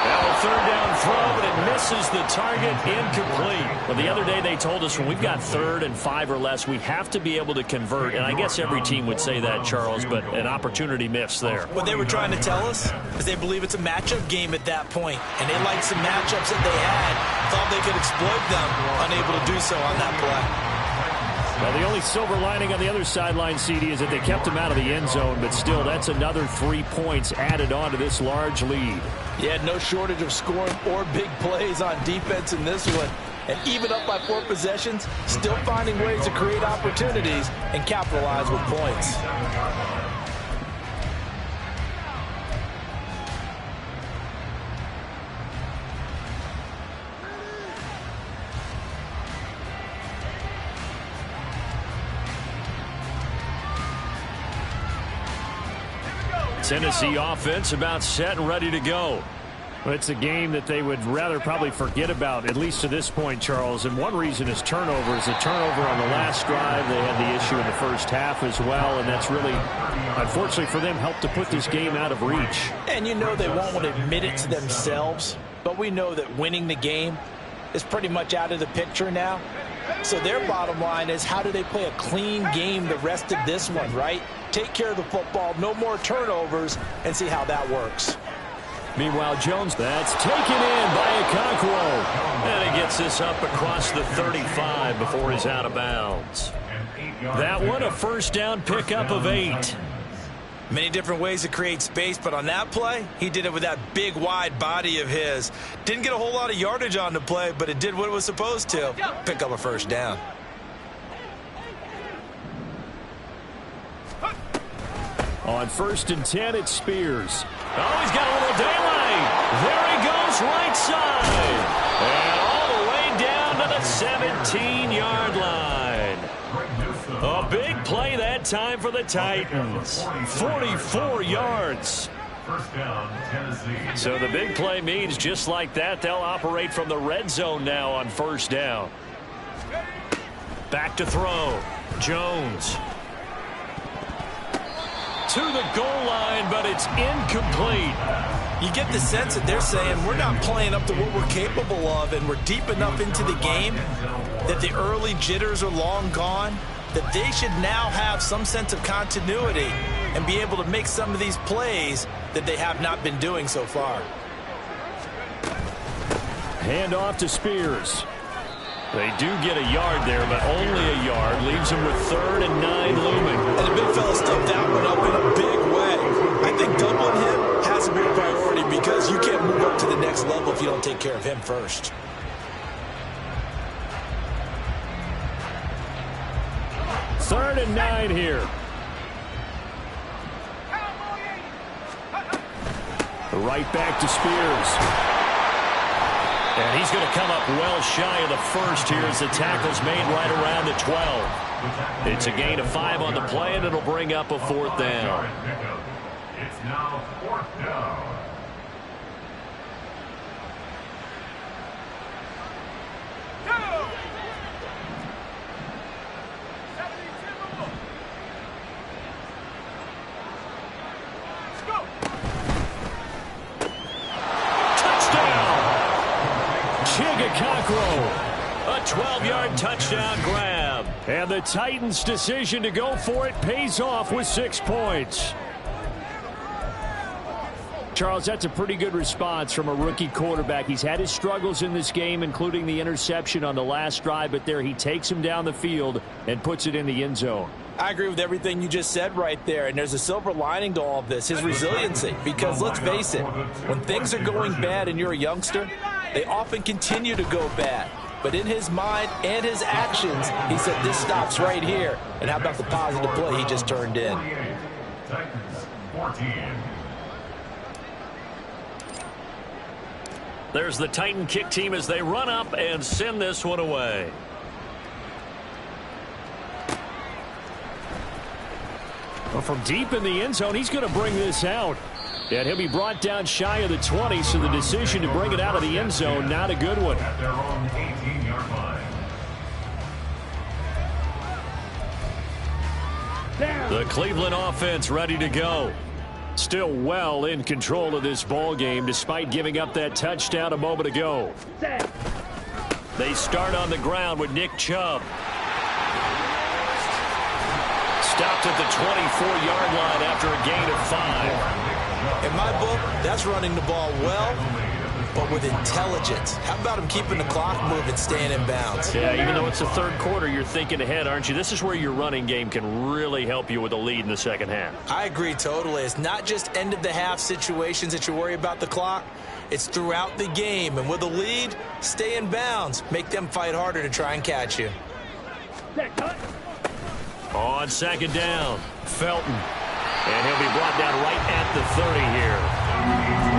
Now a 3rd down throw, but it misses the target, incomplete. Well, the other day they told us when we've got 3rd and 5 or less, we have to be able to convert. And I guess every team would say that, Charles, but an opportunity missed there. What they were trying to tell us is they believe it's a matchup game at that point, and they liked some matchups that they had, thought they could exploit them, unable to do so on that play. Well, the only silver lining on the other sideline, CD, is that they kept him out of the end zone, but still, that's another 3 points added on to this large lead. Yeah, no shortage of scoring or big plays on defense in this one. And even up by 4 possessions, still finding ways to create opportunities and capitalize with points. Tennessee offense about set and ready to go. Well, it's a game that they would rather probably forget about, at least to this point, Charles. And one reason is turnovers. A turnover on the last drive. They had the issue in the first half as well, and that's really, unfortunately for them, helped to put this game out of reach. And you know they won't want to admit it to themselves, but we know that winning the game is pretty much out of the picture now. So their bottom line is, how do they play a clean game the rest of this one, right? Take care of the football, no more turnovers, and see how that works. Meanwhile, Jones, that's taken in by Okonkwo. And he gets this up across the 35 before he's out of bounds. That one, a first down pickup of 8. Many different ways to create space, but on that play, he did it with that big, wide body of his. Didn't get a whole lot of yardage on the play, but it did what it was supposed to. Pick up a first down. On 1st and 10, it's Spears. Oh, he's got a little daylight. There he goes, right side. And all the way down to the 17-yard line. A big play that time for the Titans. 44 yards. First down, Tennessee. So the big play means just like that, they'll operate from the red zone now on 1st down. Back to throw. Jones. To the goal line, but it's incomplete. You get the sense that they're saying we're not playing up to what we're capable of, and we're deep enough into the game that the early jitters are long gone, that they should now have some sense of continuity and be able to make some of these plays that they have not been doing so far. Hand off to Spears. They do get a yard there, but only a yard. Leaves them with 3rd and 9 looming. And the big fella stepped that one up in a big way. I think doubling him has to be a priority because you can't move up to the next level if you don't take care of him first. Third and 9 here. Right back to Spears. And he's going to come up well shy of the first here as the tackle's made right around the 12. It's a gain of 5 on the play, and it'll bring up a 4th down. It's now 4th down. A 12-yard touchdown grab. And the Titans' decision to go for it pays off with 6 points. Charles, that's a pretty good response from a rookie quarterback. He's had his struggles in this game, including the interception on the last drive, but there he takes him down the field and puts it in the end zone. I agree with everything you just said right there, and there's a silver lining to all of this, his resiliency. Because let's face it, when things are going bad and you're a youngster, they often continue to go bad. But in his mind and his actions, he said, this stops right here. And how about the positive play he just turned in? Titans 14. There's the Titan kick team as they run up and send this one away. Well, from deep in the end zone, he's going to bring this out. And he'll be brought down shy of the 20, so the decision to bring it out of the end zone, not a good one. At their own 18-yard line. The Cleveland offense ready to go. Still well in control of this ball game despite giving up that touchdown a moment ago. Set. They start on the ground with Nick Chubb. Stopped at the 24-yard line after a gain of 5. In my book, that's running the ball well, but with intelligence. How about him keeping the clock moving, staying in bounds? Yeah, even though it's the third quarter, you're thinking ahead, aren't you? This is where your running game can really help you with a lead in the second half. I agree totally. It's not just end-of-the-half situations that you worry about the clock. It's throughout the game. And with a lead, stay in bounds. Make them fight harder to try and catch you. Set. Cut. On second down, Felton. And he'll be brought down right at the 30 here.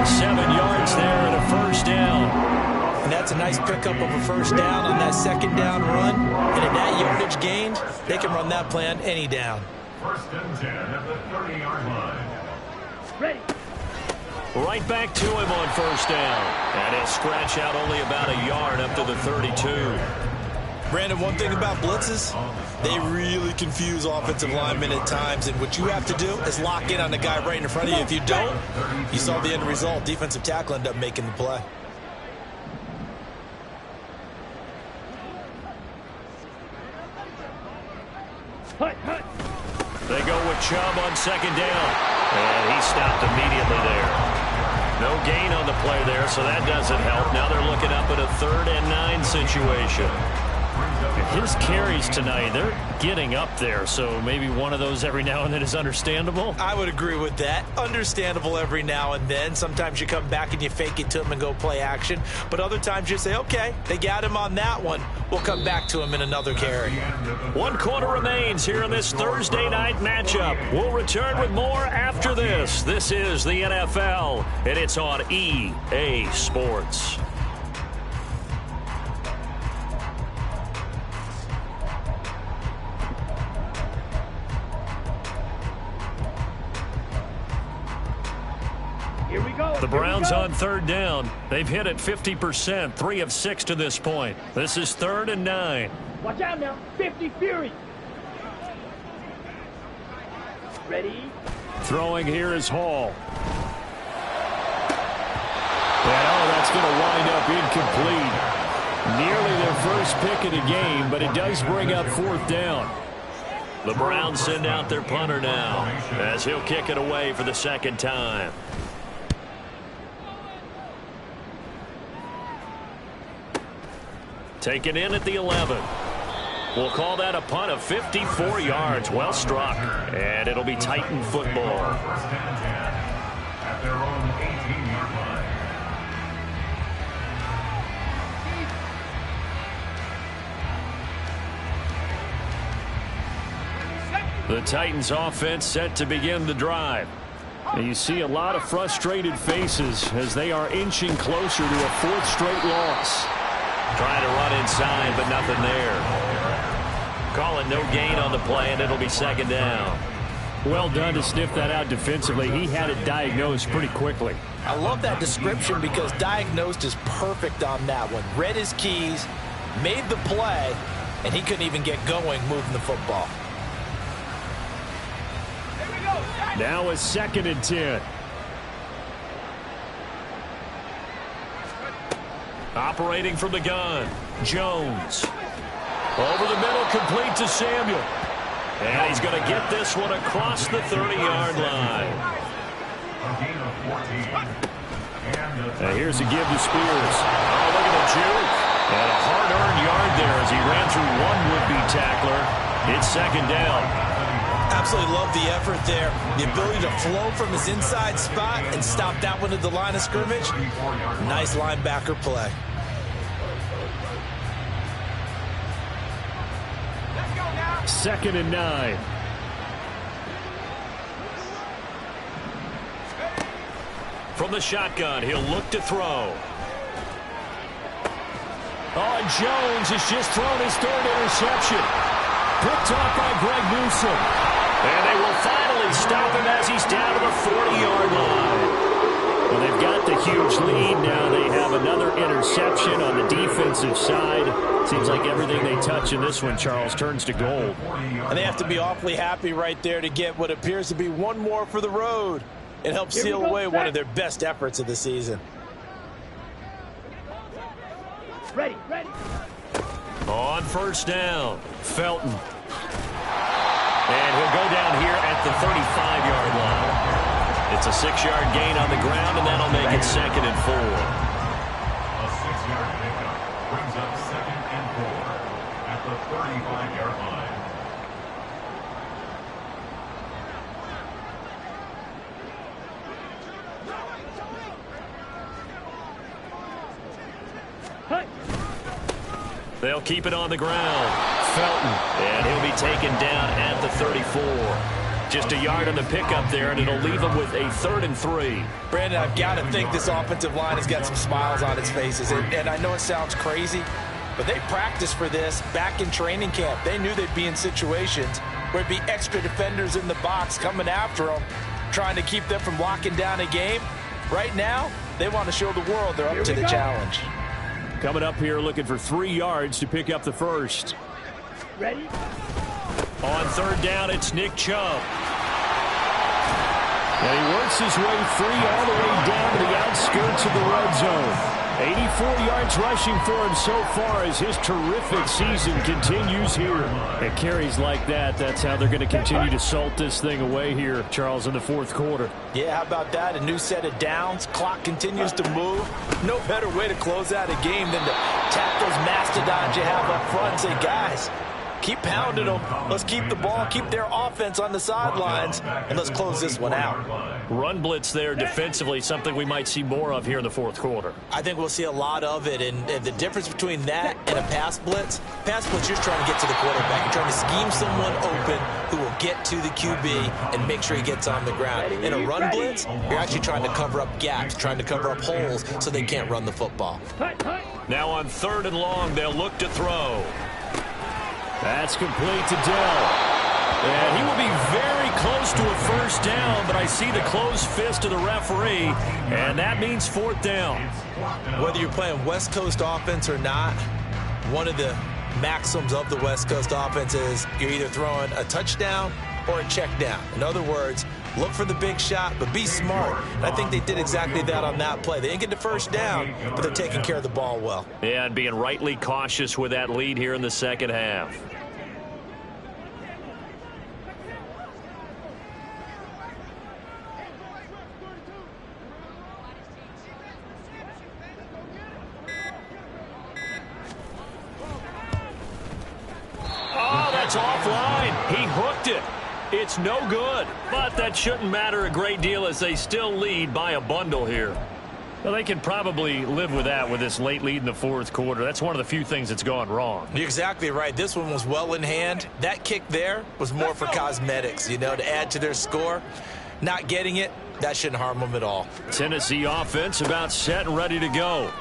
7 yards there and a first down. And that's a nice pickup of a first down on that second down run. And at that yardage gained, they can run that plan any down. First and 10 at the 30-yard line. Ready. Right back to him on first down. And he'll scratch out only about a yard up to the 32. Brandon, one thing about blitzes, they really confuse offensive linemen at times, and what you have to do is lock in on the guy right in front of you. If you don't, you saw the end result. Defensive tackle ended up making the play. Hut, hut. They go with Chubb on second down. And he stopped immediately there. No gain on the play there, so that doesn't help. Now they're looking up at a 3rd and 9 situation. His carries tonight, they're getting up there, so maybe one of those every now and then is understandable. I would agree with that. Understandable every now and then. Sometimes you come back and you fake it to him and go play action. But other times you say, okay, they got him on that one. We'll come back to him in another carry. 1 quarter remains here in this Thursday night matchup. We'll return with more after this. This is the NFL, and it's on EA Sports. Here we go. The Browns on third down. They've hit it 50%, 3 of 6 to this point. This is 3rd and 9. Watch out now. 50 Fury. Ready. Throwing here is Hall. And that's going to wind up incomplete. Nearly their first pick of the game, but it does bring up 4th down. The Browns send out their punter now as he'll kick it away for the second time. Taken in at the 11. We'll call that a punt of 54 yards. Well struck. And it'll be Titan football. First and 10 at their own 18-yard line. The Titans offense set to begin the drive. And you see a lot of frustrated faces as they are inching closer to a 4th straight loss. Trying to run inside, but nothing there. Calling no gain on the play, and it'll be second down. Well done to sniff that out defensively. He had it diagnosed pretty quickly. I love that description because diagnosed is perfect on that one. Read his keys, made the play, and he couldn't even get going moving the football. Now a 2nd and 10. Operating from the gun, Jones. Over the middle, complete to Samuel. And he's going to get this one across the 30-yard line. And here's a give to Spears. Oh, look at the juke. And a hard-earned yard there as he ran through one would-be tackler. It's second down. Absolutely love the effort there. The ability to flow from his inside spot and stop that one at the line of scrimmage. Nice linebacker play. Second and 9. From the shotgun, he'll look to throw. Oh, and Jones has just thrown his 3rd interception. Picked off by Greg Newsome. And they will finally stop him as he's down to the 40-yard line. Well, they've got the huge lead. Now they have another interception on the defensive side. Seems like everything they touch in this one, Charles, turns to gold. And they have to be awfully happy right there to get what appears to be one more for the road. and help seal away one of their best efforts of the season. Ready, ready. On first down, Felton. And he'll go down here at the 35-yard line. It's a 6-yard gain on the ground, and that'll make it 2nd and 4. A 6-yard pickup brings up 2nd and 4 at the 35-yard line. They'll keep it on the ground. Felton. And he'll be taken down at the 34. Just a yard on the pickup there, and it'll leave him with a 3rd and 3. Brandon, I've got to think this offensive line has got some smiles on its faces. And I know it sounds crazy, but they practiced for this back in training camp. They knew they'd be in situations where it'd be extra defenders in the box coming after them, trying to keep them from locking down a game. Right now, they want to show the world they're up to the challenge. Coming up here looking for 3 yards to pick up the first. Ready? On 3rd down, it's Nick Chubb. And he works his way free all the way down to the outskirts of the red zone. 84 yards rushing for him so far as his terrific season continues here. And carries like that, that's how they're going to continue to salt this thing away here, Charles, in the 4th quarter. Yeah, how about that? A new set of downs. Clock continues to move. No better way to close out a game than to tap those mastodons you have up front and say, guys, keep pounding them. Let's keep the ball, keep their offense on the sidelines, and let's close this one out. Run blitz there defensively, something we might see more of here in the 4th quarter. I think we'll see a lot of it, and the difference between that and a pass blitz, you're trying to get to the quarterback. You're trying to scheme someone open who will get to the QB and make sure he gets on the ground. In a run blitz, you're actually trying to cover up gaps, trying to cover up holes so they can't run the football. Now on 3rd and long, they'll look to throw. That's complete to Dell. And he will be very close to a first down, but I see the closed fist of the referee, and that means 4th down. Whether you're playing West Coast offense or not, one of the maxims of the West Coast offense is you're either throwing a touchdown or a check down. In other words, look for the big shot, but be smart. And I think they did exactly that on that play. They didn't get the first down, but they're taking care of the ball well. Yeah, and being rightly cautious with that lead here in the 2nd half. Offline. He hooked it. It's no good. But that shouldn't matter a great deal as they still lead by a bundle here. Well, they can probably live with that with this late lead in the 4th quarter. That's one of the few things that's gone wrong. You're exactly right. This one was well in hand. That kick there was more for cosmetics, you know, to add to their score. Not getting it, that shouldn't harm them at all. Tennessee offense about set and ready to go.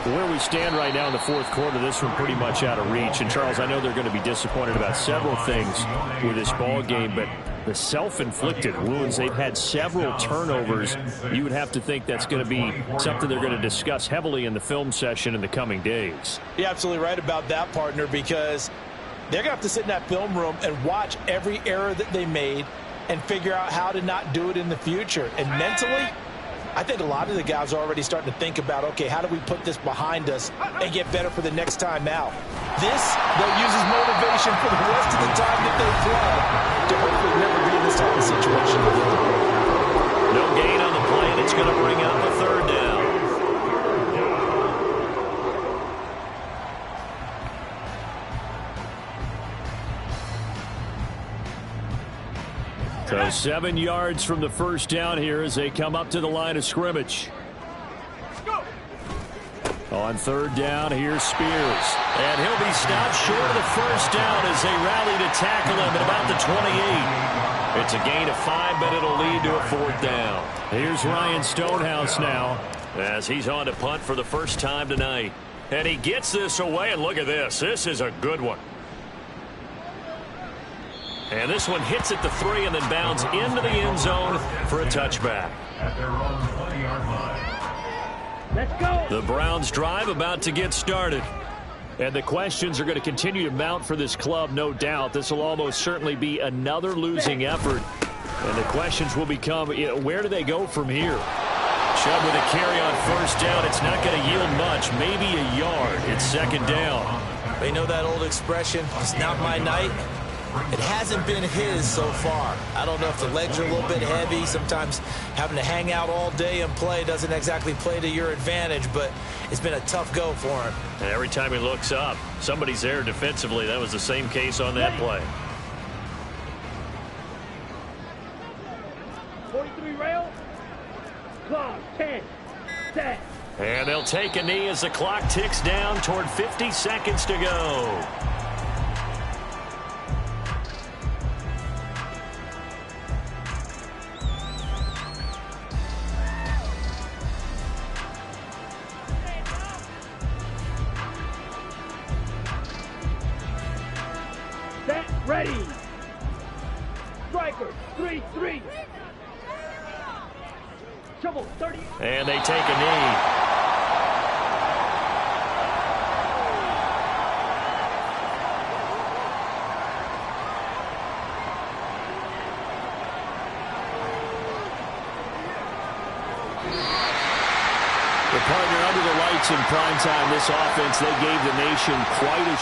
Where we stand right now in the 4th quarter, this one pretty much out of reach. And, Charles, I know they're going to be disappointed about several things with this ball game, but the self-inflicted wounds, they've had several turnovers. You would have to think that's going to be something they're going to discuss heavily in the film session in the coming days. You're absolutely right about that, partner, because they're going to have to sit in that film room and watch every error that they made and figure out how to not do it in the future. And mentally, I think a lot of the guys are already starting to think about, okay, how do we put this behind us and get better for the next time out? This, they'll use as motivation for the rest of the time that they play to hopefully never be in this type of situation again. No gain on the play, and it's going to bring up a 3rd down. So 7 yards from the first down here as they come up to the line of scrimmage. On 3rd down, here's Spears. And he'll be stopped short of the first down as they rally to tackle him at about the 28. It's a gain of 5, but it'll lead to a 4th down. Here's Ryan Stonehouse now as he's on to punt for the first time tonight. And he gets this away, and look at this. This is a good one. And this one hits at the 3 and then bounds into the end zone for a touchback. At their own 20-yard line. Let's go. The Browns drive about to get started. And the questions are going to continue to mount for this club, no doubt. This will almost certainly be another losing effort And the questions will become, where do they go from here? Chubb with a carry on first down. It's not going to yield much, maybe a yard. It's second down. They know that old expression, it's not my night. It hasn't been his so far. I don't know if the legs are a little bit heavy. Sometimes having to hang out all day and play doesn't exactly play to your advantage, but it's been a tough go for him. And every time he looks up, somebody's there defensively. That was the same case on that play. 43 rail. Clock, 10, set. And they'll take a knee as the clock ticks down toward 50 seconds to go. Set, ready. Striker, 3-3. Trouble, 30. And they take a knee. The partner under the lights in primetime, this offense, they gave the nation quite a